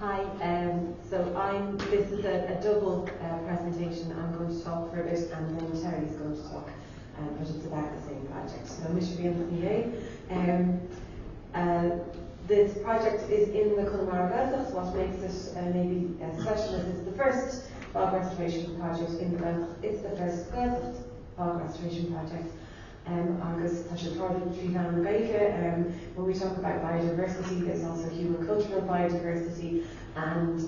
Hi, this is a double presentation. I'm going to talk for a bit and then Terry's going to talk, but it's about the same project. So this project is in the Connemara Gaeltacht. What makes it maybe special is it's the first bog restoration project in the Gaeltacht. It's the first Gaeltacht bog restoration project. Agus tá sé targeted trí bhean gaige. When we talk about biodiversity, there's also human cultural biodiversity, and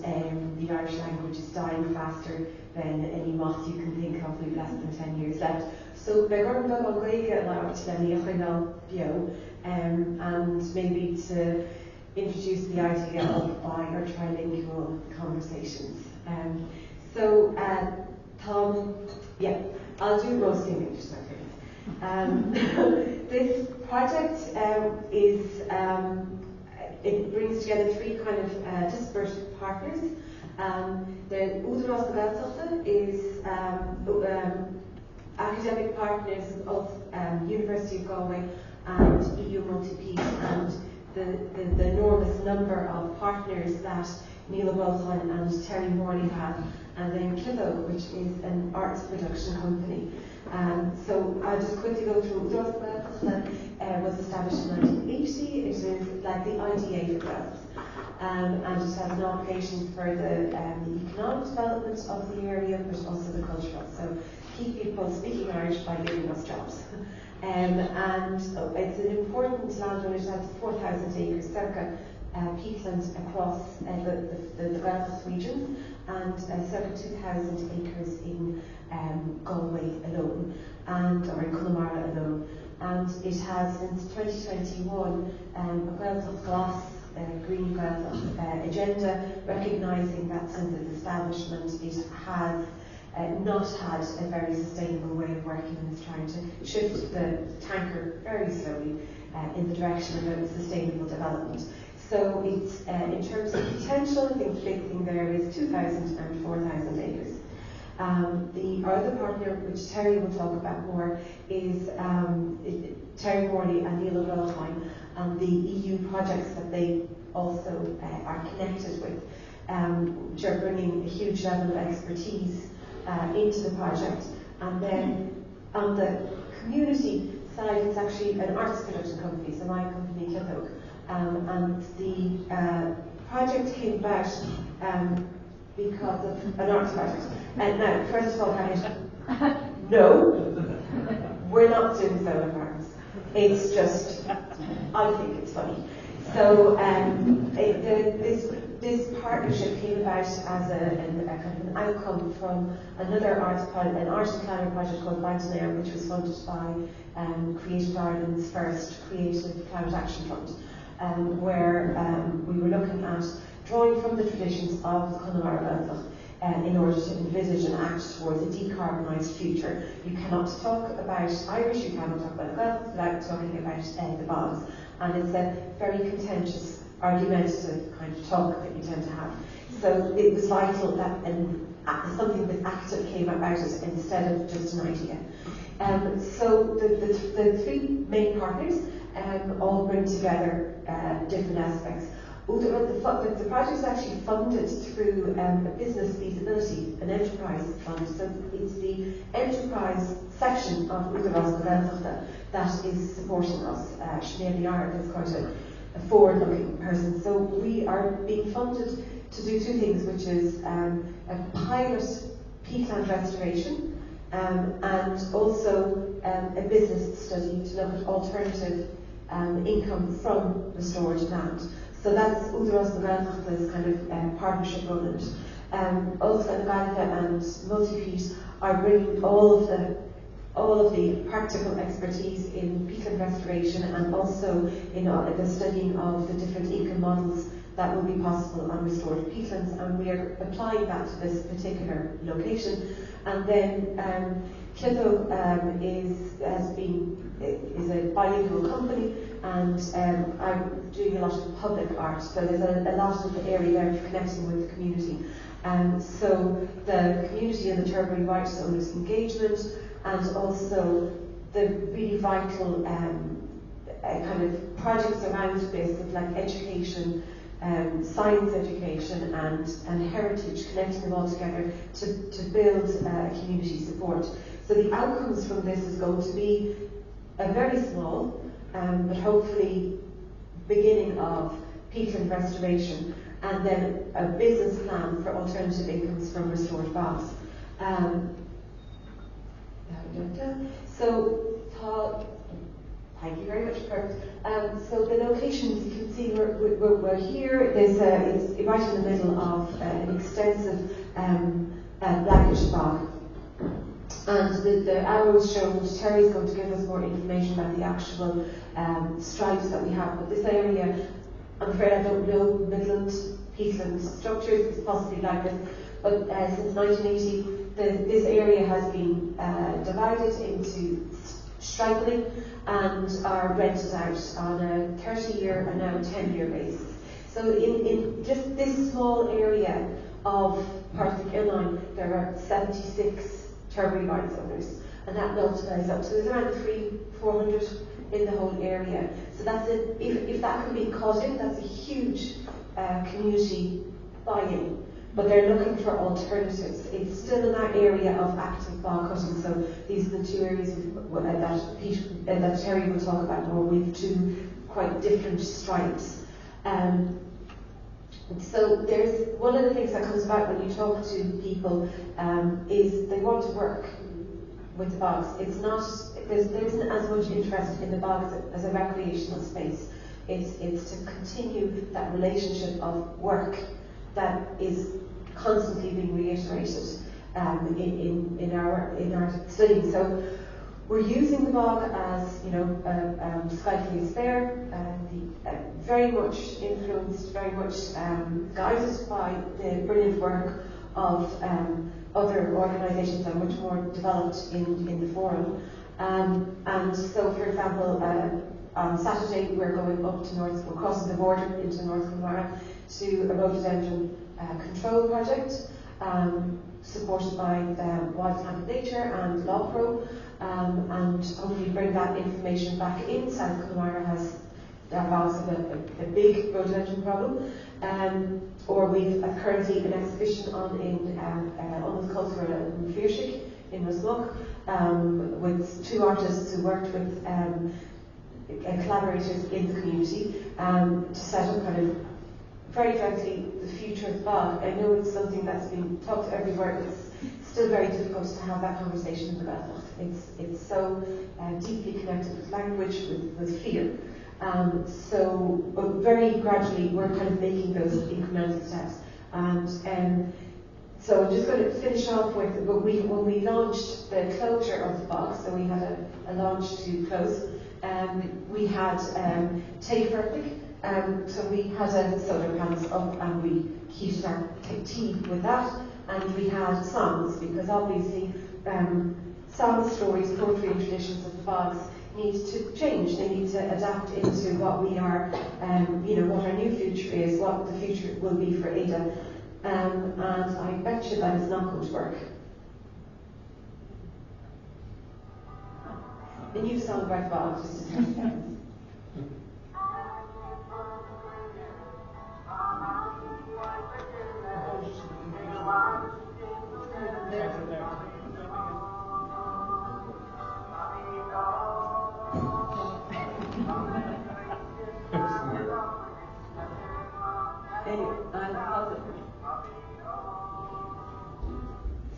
the Irish language is dying faster than any moth you can think of. We've less than 10 years left. So they're going to go on gaige bio, and maybe to introduce the idea of bi or trilingual conversations. Tom, yeah, I'll do most English. This project it brings together three kind of disparate partners. The Údarás na Gaeltachta is academic partners of University of Galway and EU Multi-Peat, and the enormous number of partners that Néill and Terry Morley have, and then Ciótóg, which is an arts production company. So I'll just quickly go through. Údarás was established in 1980. It is like the IDA for Gaels, and it has an obligation for the economic development of the area, but also the cultural. So keep people speaking Irish by giving us jobs. And it's an important landowner. It has 4,000 acres, circa peatland across the Gaeltacht region, and circa 2,000 acres in Galway alone, or in Connemara alone. And it has, since 2021, a Gaeltacht Glas, Green Gaeltacht agenda, recognising that since its establishment it has not had a very sustainable way of working, and is trying to shift the tanker very slowly in the direction of a sustainable development. So it's, in terms of potential, I think the big thing there is 2,000 and 4,000 acres. The other partner, which Terry will talk about more, is Terry Morley and Néill and the EU projects that they also are connected with, which are bringing a huge level of expertise into the project. And then on the community side, it's actually an arts production company, so my company, Ciótóg. And the project came about because of an arts project. And now, first of all, no, we're not doing solar farms. It's just, I think it's funny. So this partnership came about as a kind of an outcome from another arts project, an art and climate project called Ríonach, which was funded by Creative Ireland's first Creative Climate Action Fund. Where we were looking at drawing from the traditions of the Connemara Gaeltacht in order to envisage and act towards a decarbonised future. You cannot talk about Irish, you cannot talk about Gaeltacht without talking about the bogs. And it's a very contentious, argumentative kind of talk that you tend to have. So it was vital that something that's active came about it instead of just an idea. So the three main partners all bring together different aspects. The project is actually funded through a business feasibility, an enterprise fund. So it's the enterprise section of Údarás na Gaeltachta that is supporting us. Sinead Yard is quite a forward-looking person. So we are being funded to do two things, which is a pilot peatland restoration, and also a business study to look at alternative income from restored land. So that's Údarás na Gaeltachta's kind of partnership role in it. Also Galway and Multi-Peat are bringing all of the practical expertise in peatland restoration, and also in the studying of the different income models that will be possible on restored peatlands, and we are applying that to this particular location. And then Ciótóg is a bilingual company, and I'm doing a lot of public art, so there's a lot of the area there for connecting with the community. So the community and the Turberry rights owners engagement, and also the really vital kind of projects around this, of like education, science education and heritage, connecting them all together to build community support. So the outcomes from this is going to be a very small, but hopefully beginning of peatland restoration, and then a business plan for alternative incomes from restored bogs. So, thank you very much, Kurt. So the locations, you can see we're here. It's right in the middle of an extensive blackish bog. And the arrows show, which Terry's going to give us more information about the actual stripes that we have. But this area, I'm afraid I don't know Midland peatland structures, it's possibly like this. But since 1980, this area has been divided into stripling and are rented out on a 30-year and now a 10-year basis. So in just this small area of Partick Inline, there are 76 turbary rights owners, and that multiplies up. So there's around 300-400 in the whole area. So that's if that can be caught in, that's a huge community buy-in. But they're looking for alternatives. It's still in that area of active bog cutting. So these are the two areas that Terry will talk about more. We have two quite different stripes. So there's one of the things that comes about when you talk to people is they want to work with the bogs. It's not there isn't as much interest in the bogs as a recreational space. It's to continue that relationship of work that is constantly being reiterated in our studying. So we're using the bog as skyfree spare, very much influenced, very much guided by the brilliant work of other organisations and much more developed in the forum. And so, for example, on Saturday we're going up to we're crossing the border into North Connemara to a rhododendron control project, supported by the Wild Planet Nature and LawPro, and hopefully bring that information back in. South Connemara has a big rhododendron problem, or we've currently an exhibition on in Almost Cultural in Ríonach in Ríonach, with two artists who worked with collaborators in the community to set up kind of very gently the future of the bog. I know it's something that's been talked everywhere, but it's still very difficult to have that conversation in Belfast. It's so deeply connected with language, with fear. But very gradually we're kind of making those incremental steps. And so I'm just going to finish off with, when we launched the closure of the bog, so we had a launch to close, we had Tay Fertig. So we had solar panels up and we heated our tea with that, and we had songs, because obviously songs, stories, poetry and traditions of the bogs need to change. They need to adapt into what we are, what our new future is, what the future will be for Ada. And I bet you that is not going to work. A new song by Bob, just a 10 seconds.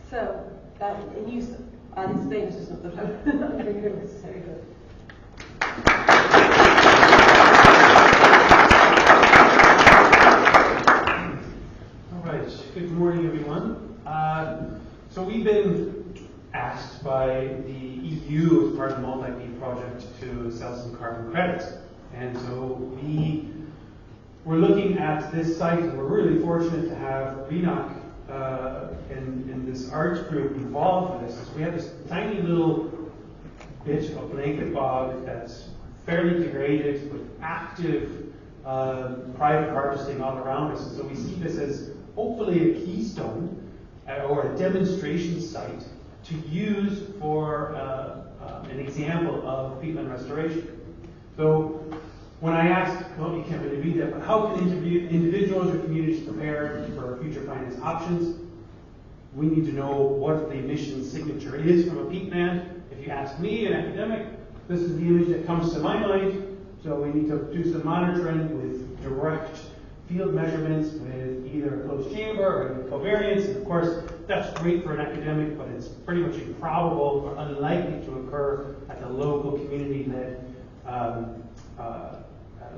So, I'll explain it as well, but I'm very good. Very good. All right. Good morning, everyone. So we've been asked by the EU as part of the Multi-Peat project to sell some carbon credits, and so we're looking at this site, and we're really fortunate to have Ríonach in this arts group involved with this. So we have this tiny little bit of blanket bog that's fairly degraded with active private harvesting all around us. And so we see this as hopefully a keystone or a demonstration site to use for an example of peatland restoration. So when I asked, well, you can't really read that, but how can individuals or communities prepare for future finance options? We need to know what the emission signature is from a peat band. If you ask me, an academic, this is the image that comes to my mind. So we need to do some monitoring with direct field measurements with either a closed chamber or covariance. And of course, that's great for an academic, but it's pretty much improbable or unlikely to occur at the local community-led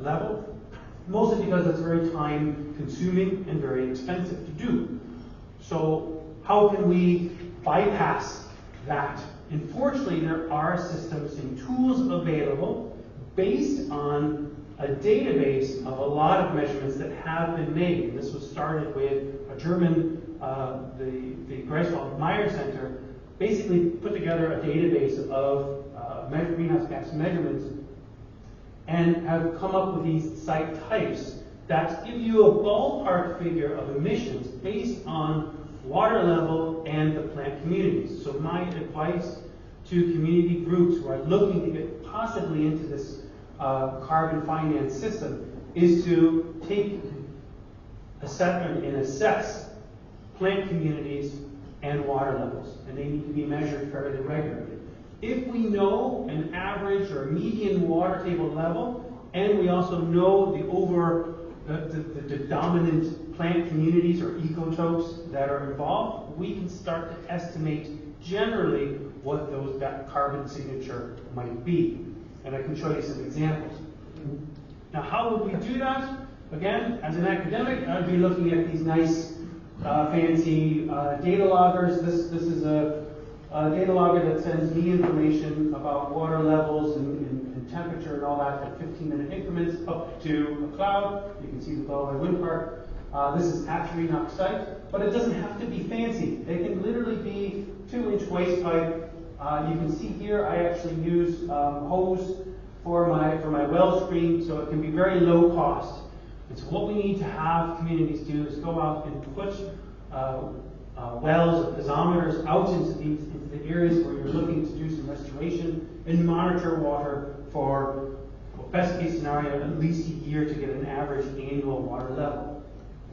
level. Mostly because it's very time-consuming and very expensive to do. So how can we bypass that? Unfortunately, there are systems and tools available based on a database of a lot of measurements that have been made. And this was started with a German, the Greifswald Meyer Center, basically put together a database of greenhouse gas measurements and have come up with these site types that give you a ballpark figure of emissions based on water level and the plant communities. So my advice to community groups who are looking to get possibly into this carbon finance system is to take and assess plant communities and water levels, and they need to be measured fairly regularly. If we know an average or median water table level, and we also know the dominant plant communities or ecotopes that are involved, we can start to estimate generally what that carbon signature might be. And I can show you some examples. Now, how would we do that? Again, as an academic, I'd be looking at these nice, fancy data loggers. This is a data logger that sends me information about water levels and temperature and all that at 15-minute increments up to a cloud. You can see the Galway wind park. This is at Ríonach site, but it doesn't have to be fancy. They can literally be 2-inch waste pipe. You can see here I actually use hose for my well stream, so it can be very low cost. And so what we need to have communities do is go out and put wells or piezometers out into the areas where you're looking to do some restoration and monitor water for, best case scenario, at least a year to get an average annual water level.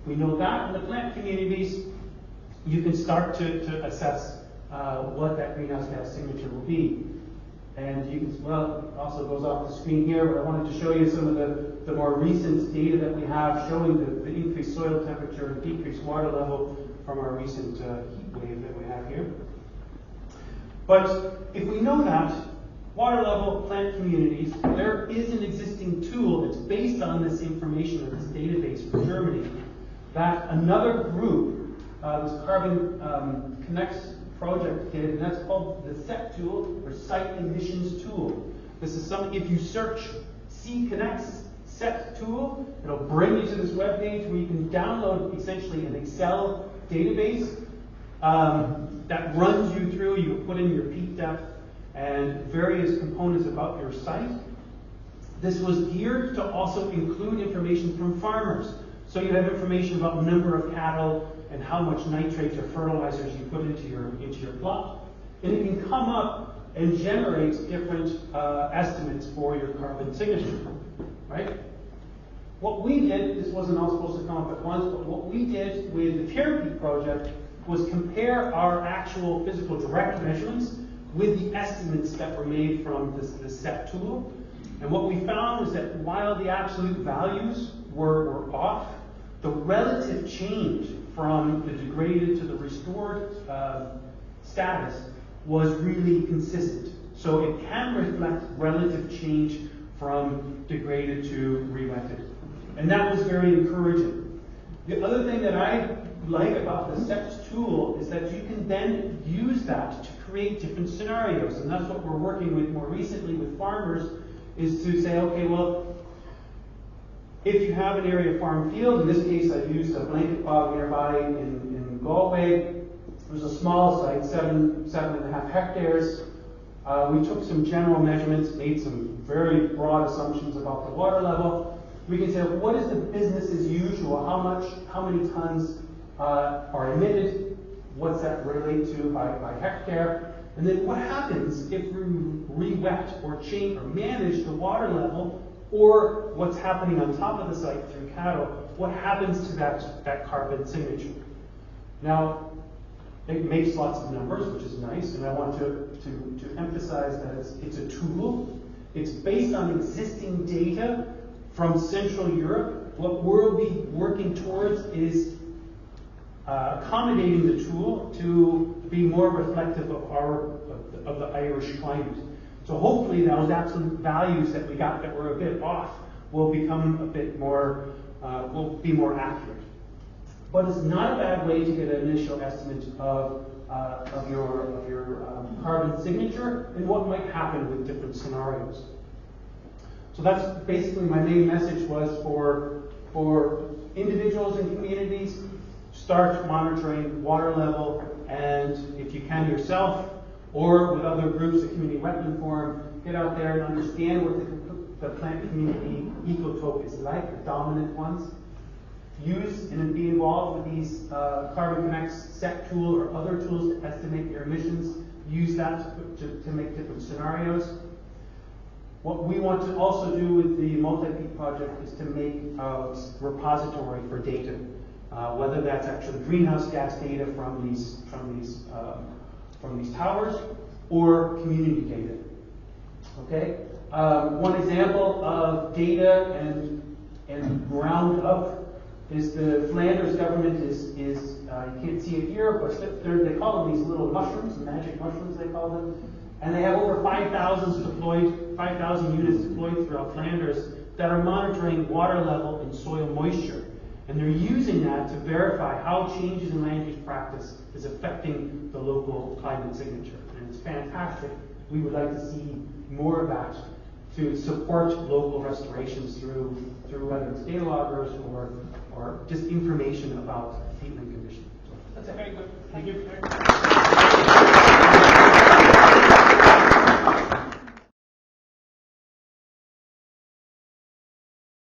If we know that in the plant communities, you can start to assess what that greenhouse gas signature will be. And you can, well, it also goes off the screen here, but I wanted to show you some of the more recent data that we have showing the increased soil temperature and decreased water level from our recent heat wave that we have here. But if we know that, water level plant communities, there is an existing tool that's based on this information of this database from Germany that another group, this Carbon Connects project did, and that's called the SET tool, or Site Emissions Tool. This is something, if you search C Connects SET tool, it'll bring you to this web page where you can download essentially an Excel database that runs you through. You put in your peak depth and various components about your site. This was geared to also include information from farmers. So you have information about the number of cattle and how much nitrates or fertilizers you put into your plot. And it can come up and generate different estimates for your carbon signature, right? What we did, this wasn't all supposed to come up at once, but what we did with the Peat project was compare our actual physical direct measurements with the estimates that were made from this SET tool. And what we found is that while the absolute values were off, the relative change from the degraded to the restored status was really consistent. So it can reflect relative change from degraded to re-wetted. And that was very encouraging. The other thing that I like about the SET tool is that you can then use that to create different scenarios. And that's what we're working with more recently with farmers, is to say, okay, well, if you have an area of farm field, in this case I've used a blanket bog nearby in Galway. It was a small site, 7.5 hectares. We took some general measurements, made some very broad assumptions about the water level. We can say, what is the business as usual? How many tons are emitted? What's that relate to by hectare? And then what happens if we re-wet or change or manage the water level or what's happening on top of the site through cattle, what happens to that carbon signature. Now, it makes lots of numbers, which is nice, and I want to emphasize that it's a tool. It's based on existing data from Central Europe. What we'll be working towards is accommodating the tool to be more reflective of the Irish climate. So hopefully those absolute values that we got that were a bit off will become a bit more, will be more accurate. But it's not a bad way to get an initial estimate of your carbon signature and what might happen with different scenarios. So that's basically my main message was for individuals and communities, start monitoring water level, and if you can yourself or with other groups, the Community Wetland Forum, get out there and understand what the plant community ecotope is like, the dominant ones. Use and be involved with these Carbon Connect's SET tool or other tools to estimate your emissions. Use that to make different scenarios. What we want to also do with the Multi-Peat project is to make a repository for data, whether that's actually greenhouse gas data from these towers or community data. Okay. One example of data and ground up is the Flanders government is you can't see it here, but they call them these little mushrooms, magic mushrooms they call them, and they have over 5,000 units deployed throughout Flanders that are monitoring water level and soil moisture, and they're using that to verify how changes in land use practice is affecting the local climate signature, and it's fantastic. We would like to see more of that to support local restorations through whether it's data loggers or just information about peatland conditions. So that's a very good. Thank you.